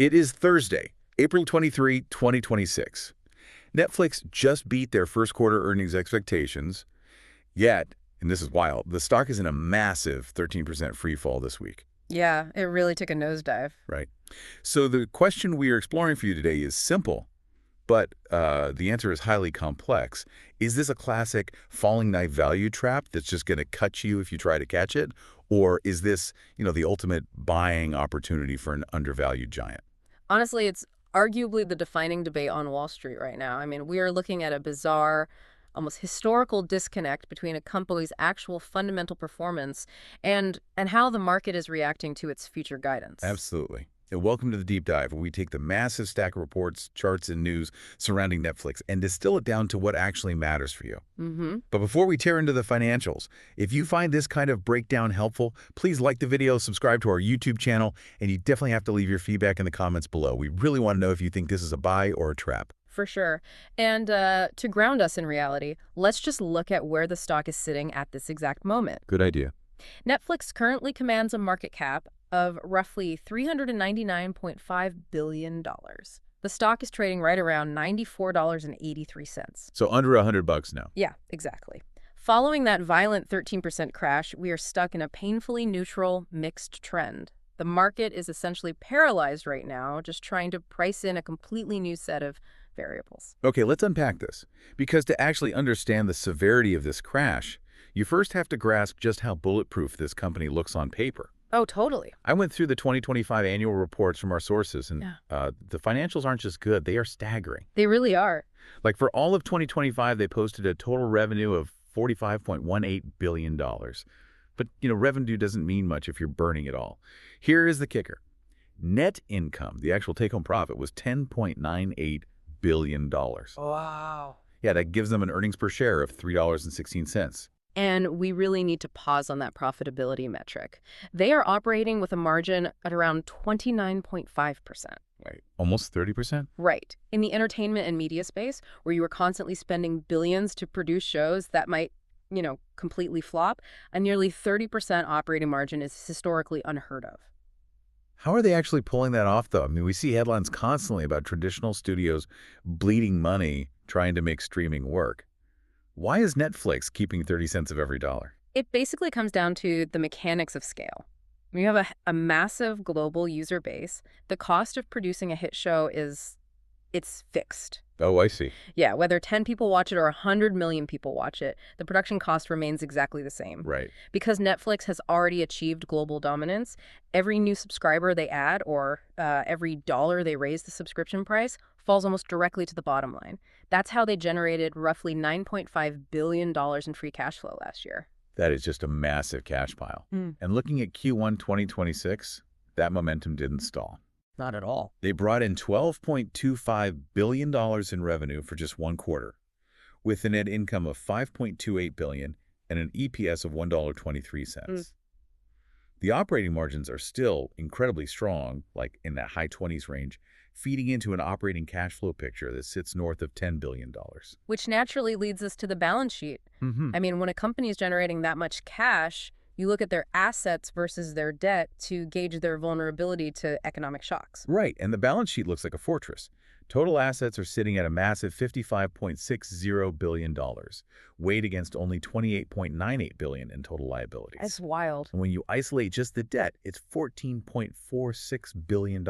It is Thursday, April 23, 2026. Netflix just beat their first quarter earnings expectations, yet, and this is wild, the stock is in a massive 13% free fall this week. Yeah, it really took a nosedive. Right. So the question we are exploring for you today is simple, but the answer is highly complex. Is this a classic falling knife value trap that's just going to cut you if you try to catch it? Or is this, the ultimate buying opportunity for an undervalued giant? Honestly, it's arguably the defining debate on Wall Street right now. I mean, we are looking at a bizarre, almost historical disconnect between a company's actual fundamental performance and how the market is reacting to its future guidance. Absolutely. And welcome to the Deep Dive, where we take the massive stack of reports, charts, and news surrounding Netflix and distill it down to what actually matters for you. But before we tear into the financials, if you find this kind of breakdown helpful, please like the video, subscribe to our YouTube channel, and you definitely have to leave your feedback in the comments below. We really want to know if you think this is a buy or a trap. For sure. And to ground us in reality, let's just look at where the stock is sitting at this exact moment. Good idea. Netflix currently commands a market cap of roughly $399.5 billion. The stock is trading right around $94.83. So under $100 now. Yeah, exactly. Following that violent 13% crash, we are stuck in a painfully neutral, mixed trend. The market is essentially paralyzed right now, just trying to price in a completely new set of variables. Okay, let's unpack this. Because to actually understand the severity of this crash, you first have to grasp just how bulletproof this company looks on paper. Oh, totally. I went through the 2025 annual reports from our sources, and the financials aren't just good, they are staggering. They really are. Like for all of 2025, they posted a total revenue of $45.18 billion. But, revenue doesn't mean much if you're burning it all. Here is the kicker. Net income, the actual take-home profit, was $10.98 billion. Wow. Yeah, that gives them an earnings per share of $3.16. And we really need to pause on that profitability metric. They are operating with a margin at around 29.5%. Right. Almost 30%? Right. In the entertainment and media space, where you are constantly spending billions to produce shows that might, completely flop, a nearly 30% operating margin is historically unheard of. How are they actually pulling that off, though? I mean, we see headlines constantly about traditional studios bleeding money trying to make streaming work. Why is Netflix keeping 30 cents of every dollar? It basically comes down to the mechanics of scale. When you have a massive global user base, the cost of producing a hit show it's fixed. Oh, I see. Yeah, whether 10 people watch it or 100 million people watch it, the production cost remains exactly the same. Right. Because Netflix has already achieved global dominance, every new subscriber they add or every dollar they raise the subscription price falls almost directly to the bottom line. That's how they generated roughly $9.5 billion in free cash flow last year. That is just a massive cash pile. And looking at Q1 2026, that momentum didn't stall. Not at all. They brought in $12.25 billion in revenue for just one quarter, with a net income of $5.28 billion and an EPS of $1.23. The operating margins are still incredibly strong, like in that high 20s range, feeding into an operating cash flow picture that sits north of $10 billion. Which naturally leads us to the balance sheet. I mean, when a company is generating that much cash, you look at their assets versus their debt to gauge their vulnerability to economic shocks. Right, and the balance sheet looks like a fortress. Total assets are sitting at a massive $55.60 billion, weighed against only $28.98 billion in total liabilities. That's wild. And when you isolate just the debt, it's $14.46 billion.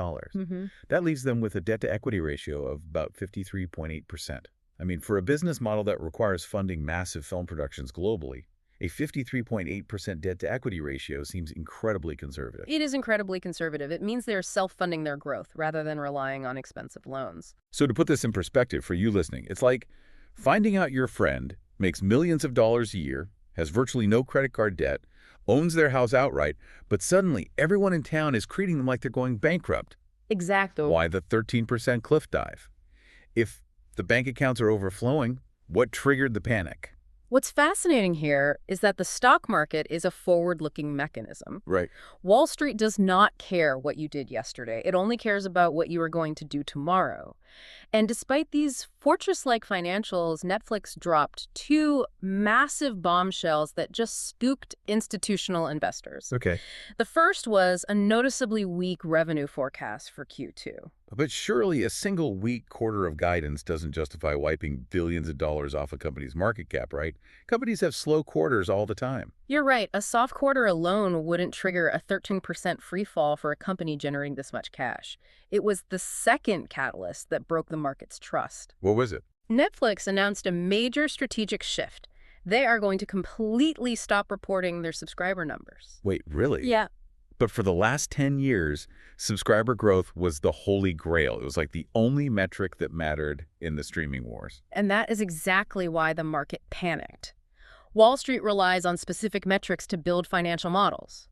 That leaves them with a debt-to-equity ratio of about 53.8%. I mean, for a business model that requires funding massive film productions globally, a 53.8% debt-to-equity ratio seems incredibly conservative. It is incredibly conservative. It means they're self-funding their growth rather than relying on expensive loans. So to put this in perspective for you listening, it's like finding out your friend makes millions of dollars a year, has virtually no credit card debt, owns their house outright, but suddenly everyone in town is treating them like they're going bankrupt. Exactly. Why the 13% cliff dive? If the bank accounts are overflowing, what triggered the panic? What's fascinating here is that the stock market is a forward-looking mechanism. Right. Wall Street does not care what you did yesterday. It only cares about what you are going to do tomorrow. And despite these Fortress-like financials, Netflix dropped two massive bombshells that just spooked institutional investors. Okay. The first was a noticeably weak revenue forecast for Q2. But surely a single weak quarter of guidance doesn't justify wiping billions of dollars off a company's market cap, right? Companies have slow quarters all the time. You're right, a soft quarter alone wouldn't trigger a 13% free fall for a company generating this much cash. It was the second catalyst that broke the market's trust. What was it? Netflix announced a major strategic shift. They are going to completely stop reporting their subscriber numbers. Wait, really? Yeah. But for the last 10 years, subscriber growth was the holy grail. It was like the only metric that mattered in the streaming wars. And that is exactly why the market panicked. Wall Street relies on specific metrics to build financial models.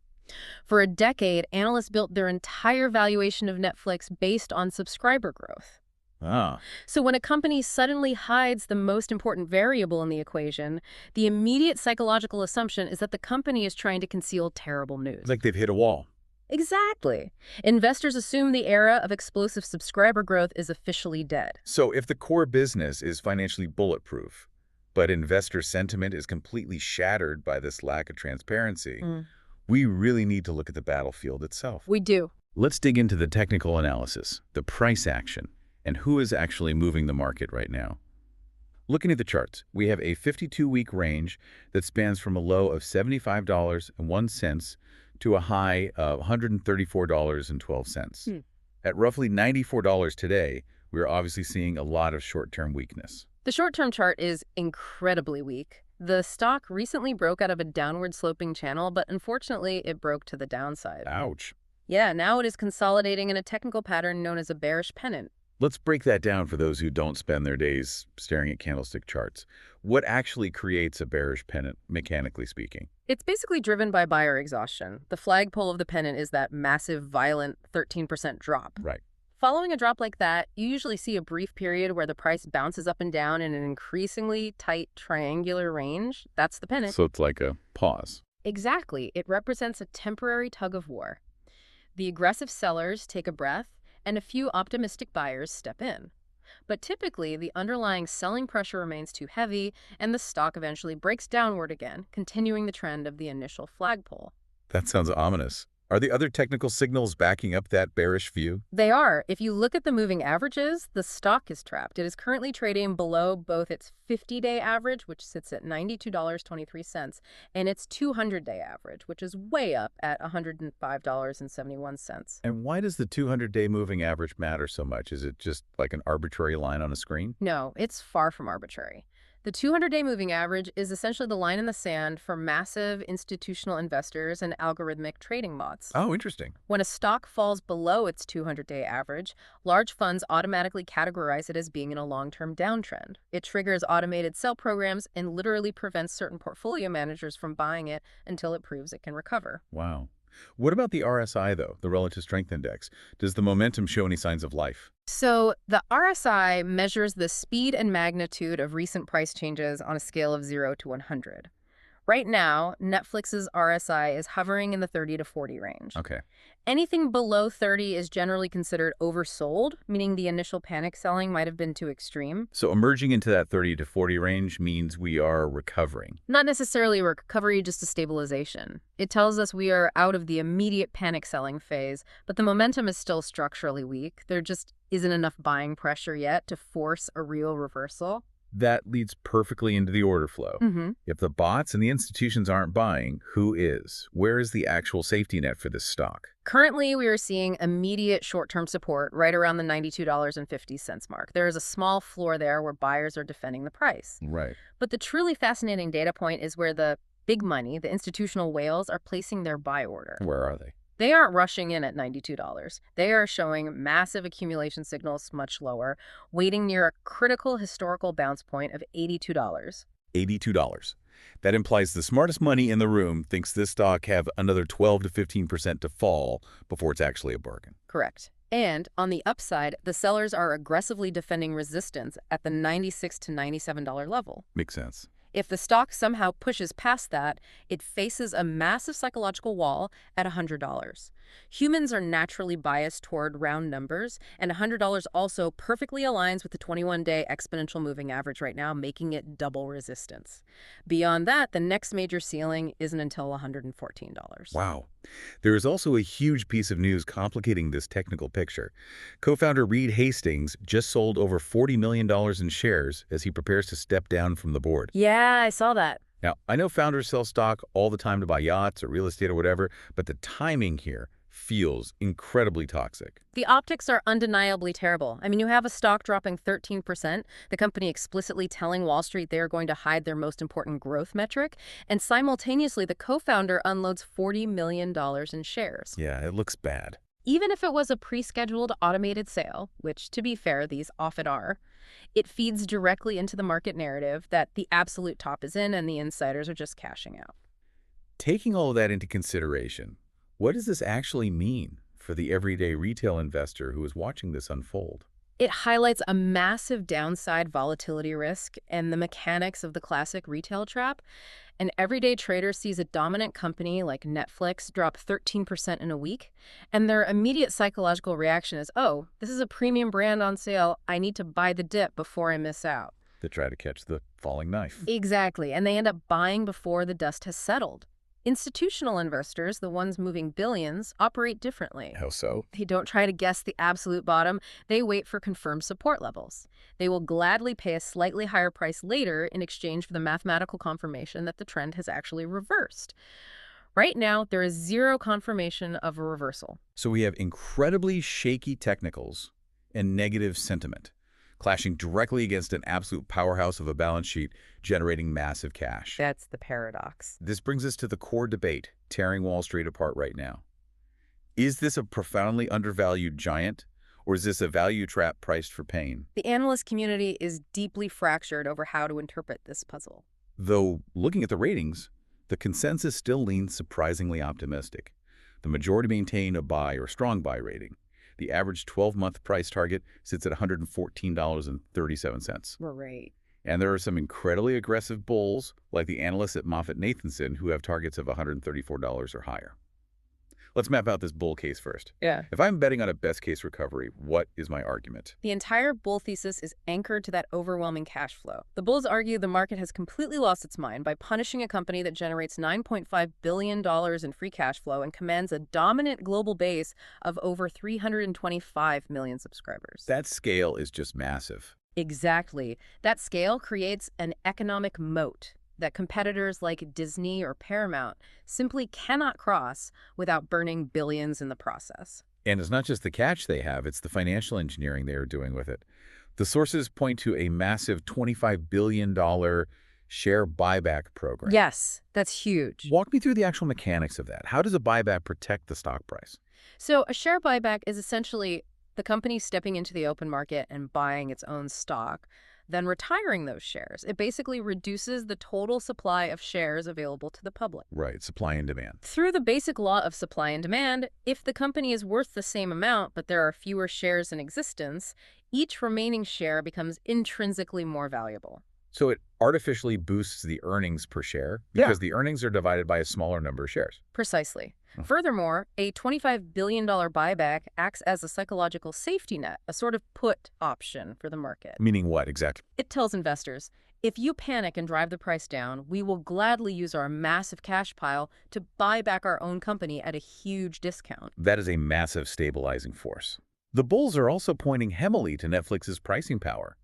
For a decade, analysts built their entire valuation of Netflix based on subscriber growth. Ah, So when a company suddenly hides the most important variable in the equation, the immediate psychological assumption is that the company is trying to conceal terrible news. like they've hit a wall. Exactly. Investors assume the era of explosive subscriber growth is officially dead. So if the core business is financially bulletproof, but investor sentiment is completely shattered by this lack of transparency, we really need to look at the battlefield itself. We do. Let's dig into the technical analysis, the price action, and who is actually moving the market right now. Looking at the charts, we have a 52-week range that spans from a low of $75.01 to a high of $134.12. At roughly $94 today, we're obviously seeing a lot of short-term weakness. The short-term chart is incredibly weak. The stock recently broke out of a downward sloping channel, but unfortunately, it broke to the downside. Ouch. Yeah, now it is consolidating in a technical pattern known as a bearish pennant. Let's break that down for those who don't spend their days staring at candlestick charts. What actually creates a bearish pennant, mechanically speaking? It's basically driven by buyer exhaustion. The flagpole of the pennant is that massive, violent 13% drop. Right. Following a drop like that, you usually see a brief period where the price bounces up and down in an increasingly tight triangular range. That's the pennant. So it's like a pause. Exactly. It represents a temporary tug of war. The aggressive sellers take a breath, and a few optimistic buyers step in. But typically, the underlying selling pressure remains too heavy, and the stock eventually breaks downward again, continuing the trend of the initial flagpole. That sounds ominous. Are the other technical signals backing up that bearish view? They are. If you look at the moving averages, the stock is trapped. It is currently trading below both its 50-day average, which sits at $92.23, and its 200-day average, which is way up at $105.71. And why does the 200-day moving average matter so much? Is it just like an arbitrary line on a screen? No, it's far from arbitrary. The 200-day moving average is essentially the line in the sand for massive institutional investors and algorithmic trading bots. Oh, interesting. When a stock falls below its 200-day average, large funds automatically categorize it as being in a long-term downtrend. It triggers automated sell programs and literally prevents certain portfolio managers from buying it until it proves it can recover. Wow. What about the RSI, though, the Relative Strength Index? Does the momentum show any signs of life? So the RSI measures the speed and magnitude of recent price changes on a scale of 0 to 100. Right now, Netflix's RSI is hovering in the 30 to 40 range. Okay. Anything below 30 is generally considered oversold, meaning the initial panic selling might have been too extreme. So emerging into that 30 to 40 range means we are recovering. Not necessarily a recovery, just a stabilization. It tells us we are out of the immediate panic selling phase, but the momentum is still structurally weak. There just isn't enough buying pressure yet to force a real reversal. That leads perfectly into the order flow. If the bots and the institutions aren't buying, who is? Where is the actual safety net for this stock? Currently, we are seeing immediate short-term support right around the $92.50 mark. There is a small floor there where buyers are defending the price. Right. But the truly fascinating data point is where the big money, the institutional whales, are placing their buy order. Where are they? They aren't rushing in at $92. They are showing massive accumulation signals much lower, waiting near a critical historical bounce point of $82. $82. That implies the smartest money in the room thinks this stock have another 12 to 15% to fall before it's actually a bargain. Correct. And on the upside, the sellers are aggressively defending resistance at the $96 to $97 level. Makes sense. If the stock somehow pushes past that, it faces a massive psychological wall at $100. Humans are naturally biased toward round numbers, and $100 also perfectly aligns with the 21-day exponential moving average right now, making it double resistance. Beyond that, the next major ceiling isn't until $114. Wow. There is also a huge piece of news complicating this technical picture. Co-founder Reed Hastings just sold over $40 million in shares as he prepares to step down from the board. Yeah, I saw that. Now, I know founders sell stock all the time to buy yachts or real estate or whatever, but the timing here feels incredibly toxic. The optics are undeniably terrible. I mean, you have a stock dropping 13%, the company explicitly telling Wall Street they are going to hide their most important growth metric, and simultaneously the co-founder unloads $40 million in shares. Yeah, it looks bad. Even if it was a pre-scheduled automated sale, which, to be fair, these often are, it feeds directly into the market narrative that the absolute top is in and the insiders are just cashing out. Taking all of that into consideration, what does this actually mean for the everyday retail investor who is watching this unfold? It highlights a massive downside volatility risk and the mechanics of the classic retail trap. An everyday trader sees a dominant company like Netflix drop 13% in a week, and their immediate psychological reaction is, oh, this is a premium brand on sale. I need to buy the dip before I miss out. They try to catch the falling knife. Exactly, and they end up buying before the dust has settled. Institutional investors, the ones moving billions, operate differently. How so? They don't try to guess the absolute bottom. They wait for confirmed support levels. They will gladly pay a slightly higher price later in exchange for the mathematical confirmation that the trend has actually reversed. Right now, there is zero confirmation of a reversal. So we have incredibly shaky technicals and negative sentiment, clashing directly against an absolute powerhouse of a balance sheet generating massive cash. That's the paradox. This brings us to the core debate tearing Wall Street apart right now. Is this a profoundly undervalued giant, or is this a value trap priced for pain? The analyst community is deeply fractured over how to interpret this puzzle. Though, looking at the ratings, the consensus still leans surprisingly optimistic. The majority maintain a buy or strong buy rating. The average 12-month price target sits at $114.37. Right. And there are some incredibly aggressive bulls, like the analysts at MoffettNathanson, who have targets of $134 or higher. Let's map out this bull case first. Yeah. If I'm betting on a best-case recovery, what is my argument? The entire bull thesis is anchored to that overwhelming cash flow. The bulls argue the market has completely lost its mind by punishing a company that generates $9.5 billion in free cash flow and commands a dominant global base of over 325 million subscribers. That scale is just massive. Exactly. That scale creates an economic moat that competitors like Disney or Paramount simply cannot cross without burning billions in the process. And it's not just the catch they have, it's the financial engineering they are doing with it. The sources point to a massive $25 billion share buyback program. Yes, that's huge. Walk me through the actual mechanics of that. How does a buyback protect the stock price? So a share buyback is essentially the company stepping into the open market and buying its own stock, then retiring those shares. It basically reduces the total supply of shares available to the public. Right, supply and demand. Through the basic law of supply and demand, if the company is worth the same amount but there are fewer shares in existence, each remaining share becomes intrinsically more valuable. So it artificially boosts the earnings per share because the earnings are divided by a smaller number of shares. Precisely. Furthermore, a $25 billion buyback acts as a psychological safety net, a sort of put option for the market. Meaning what exactly? It tells investors, if you panic and drive the price down, we will gladly use our massive cash pile to buy back our own company at a huge discount. That is a massive stabilizing force. The bulls are also pointing heavily to Netflix's pricing power.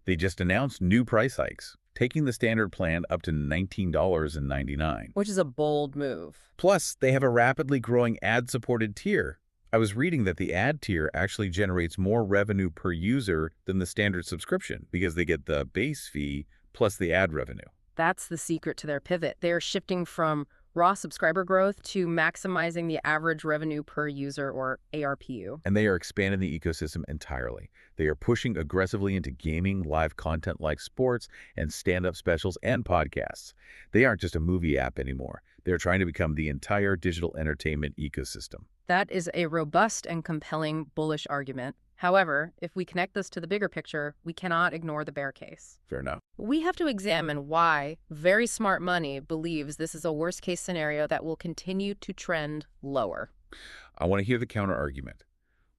They just announced new price hikes, taking the standard plan up to $19.99. Which is a bold move. Plus, they have a rapidly growing ad-supported tier. I was reading that the ad tier actually generates more revenue per user than the standard subscription because they get the base fee plus the ad revenue. That's the secret to their pivot. They are shifting from raw subscriber growth to maximizing the average revenue per user, or ARPU. And they are expanding the ecosystem entirely. They are pushing aggressively into gaming, live content like sports, and stand-up specials and podcasts. They aren't just a movie app anymore. They're trying to become the entire digital entertainment ecosystem. That is a robust and compelling bullish argument. However, if we connect this to the bigger picture, we cannot ignore the bear case. Fair enough. We have to examine why very smart money believes this is a worst-case scenario that will continue to trend lower. I want to hear the counter-argument.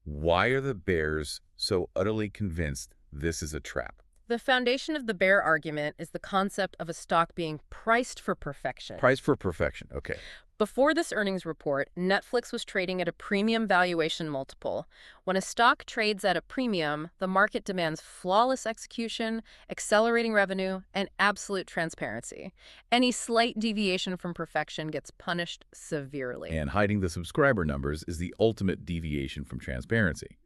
Why are the bears so utterly convinced this is a trap? The foundation of the bear argument is the concept of a stock being priced for perfection. Price for perfection. Okay. Before this earnings report, Netflix was trading at a premium valuation multiple. When a stock trades at a premium, the market demands flawless execution, accelerating revenue, and absolute transparency. Any slight deviation from perfection gets punished severely. And hiding the subscriber numbers is the ultimate deviation from transparency.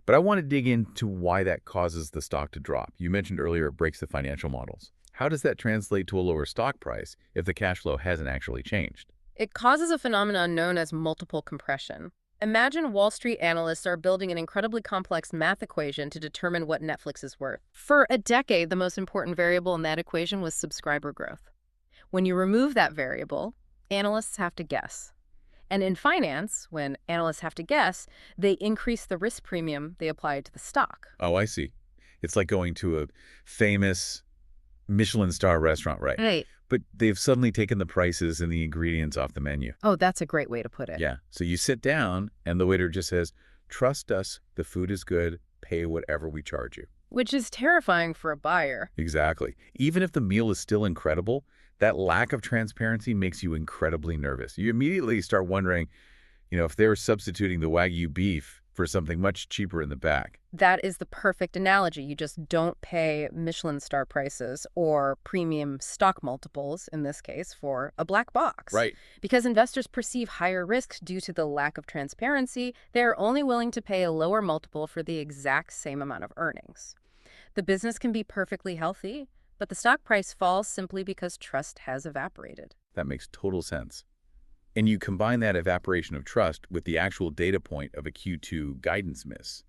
But I want to dig into why that causes the stock to drop. You mentioned earlier it breaks the financial models. How does that translate to a lower stock price if the cash flow hasn't actually changed? It causes a phenomenon known as multiple compression. Imagine Wall Street analysts are building an incredibly complex math equation to determine what Netflix is worth. For a decade, the most important variable in that equation was subscriber growth. When you remove that variable, analysts have to guess. And in finance, when analysts have to guess, they increase the risk premium they apply to the stock. Oh, I see. It's like going to a famous Michelin star restaurant, right? Right. But they've suddenly taken the prices and the ingredients off the menu. Oh, that's a great way to put it. Yeah. So you sit down and the waiter just says, trust us, the food is good, pay whatever we charge you. Which is terrifying for a buyer. Exactly. Even if the meal is still incredible, that lack of transparency makes you incredibly nervous. You immediately start wondering, if they're substituting the Wagyu beef for something much cheaper in the back. That is the perfect analogy. You just don't pay Michelin star prices or premium stock multiples, in this case, for a black box. Right. Because investors perceive higher risks due to the lack of transparency, they're only willing to pay a lower multiple for the exact same amount of earnings. The business can be perfectly healthy, but the stock price falls simply because trust has evaporated. That makes total sense. And you combine that evaporation of trust with the actual data point of a Q2 guidance miss.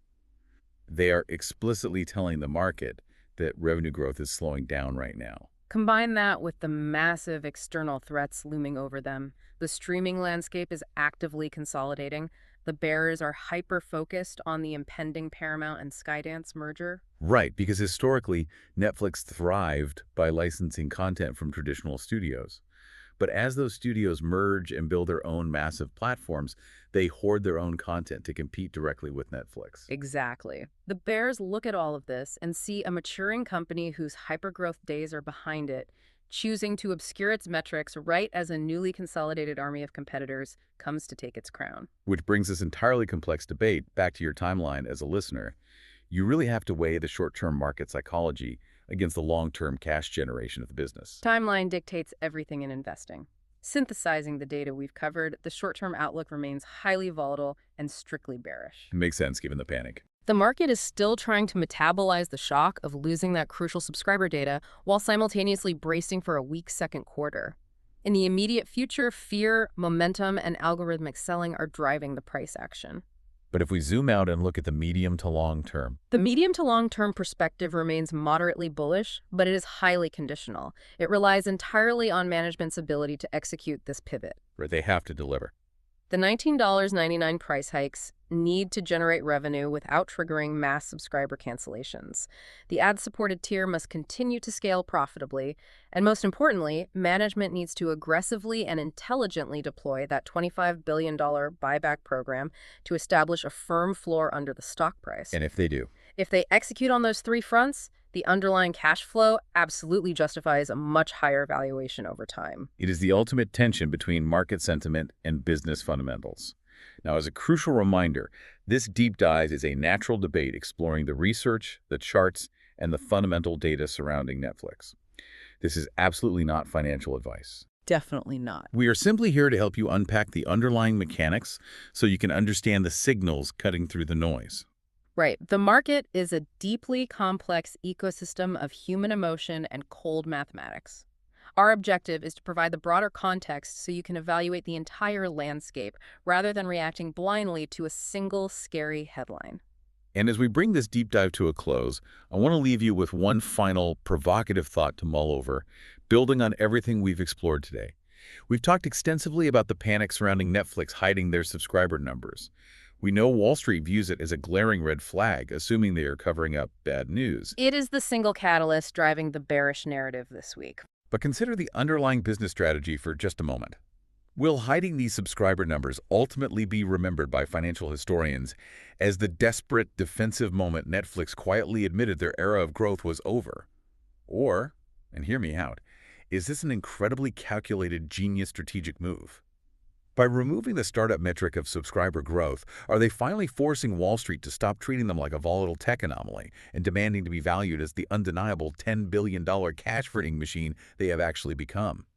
They are explicitly telling the market that revenue growth is slowing down right now. Combine that with the massive external threats looming over them. The streaming landscape is actively consolidating. The bears are hyper-focused on the impending Paramount and Skydance merger. Right, because historically, Netflix thrived by licensing content from traditional studios. But as those studios merge and build their own massive platforms, they hoard their own content to compete directly with Netflix. Exactly. The bears look at all of this and see a maturing company whose hypergrowth days are behind it, choosing to obscure its metrics right as a newly consolidated army of competitors comes to take its crown. Which brings this entirely complex debate back to your timeline as a listener. You really have to weigh the short-term market psychology against the long-term cash generation of the business. Timeline dictates everything in investing. Synthesizing the data we've covered, the short-term outlook remains highly volatile and strictly bearish. It makes sense given the panic. The market is still trying to metabolize the shock of losing that crucial subscriber data while simultaneously bracing for a weak second quarter. In the immediate future, fear, momentum, and algorithmic selling are driving the price action. But if we zoom out and look at the medium to long term, the medium to long-term perspective remains moderately bullish, but it is highly conditional. It relies entirely on management's ability to execute this pivot. right, they have to deliver. The $19.99 price hikes need to generate revenue without triggering mass subscriber cancellations. The ad-supported tier must continue to scale profitably, and most importantly, management needs to aggressively and intelligently deploy that $25 billion buyback program to establish a firm floor under the stock price. And if they do, If they execute on those three fronts, the underlying cash flow absolutely justifies a much higher valuation over time. it is the ultimate tension between market sentiment and business fundamentals. Now, as a crucial reminder, this deep dive is a natural debate exploring the research, the charts, and the fundamental data surrounding Netflix. This is absolutely not financial advice. Definitely not. We are simply here to help you unpack the underlying mechanics so you can understand the signals cutting through the noise. Right. The market is a deeply complex ecosystem of human emotion and cold mathematics. Our objective is to provide the broader context so you can evaluate the entire landscape rather than reacting blindly to a single scary headline. And as we bring this deep dive to a close, I want to leave you with one final provocative thought to mull over, building on everything we've explored today. We've talked extensively about the panic surrounding Netflix hiding their subscriber numbers. We know Wall Street views it as a glaring red flag, assuming they are covering up bad news. It is the single catalyst driving the bearish narrative this week. But consider the underlying business strategy for just a moment. Will hiding these subscriber numbers ultimately be remembered by financial historians as the desperate defensive moment Netflix quietly admitted their era of growth was over? Or, and hear me out, is this an incredibly calculated, genius strategic move? By removing the startup metric of subscriber growth, are they finally forcing Wall Street to stop treating them like a volatile tech anomaly and demanding to be valued as the undeniable $10 billion cash-printing machine they have actually become?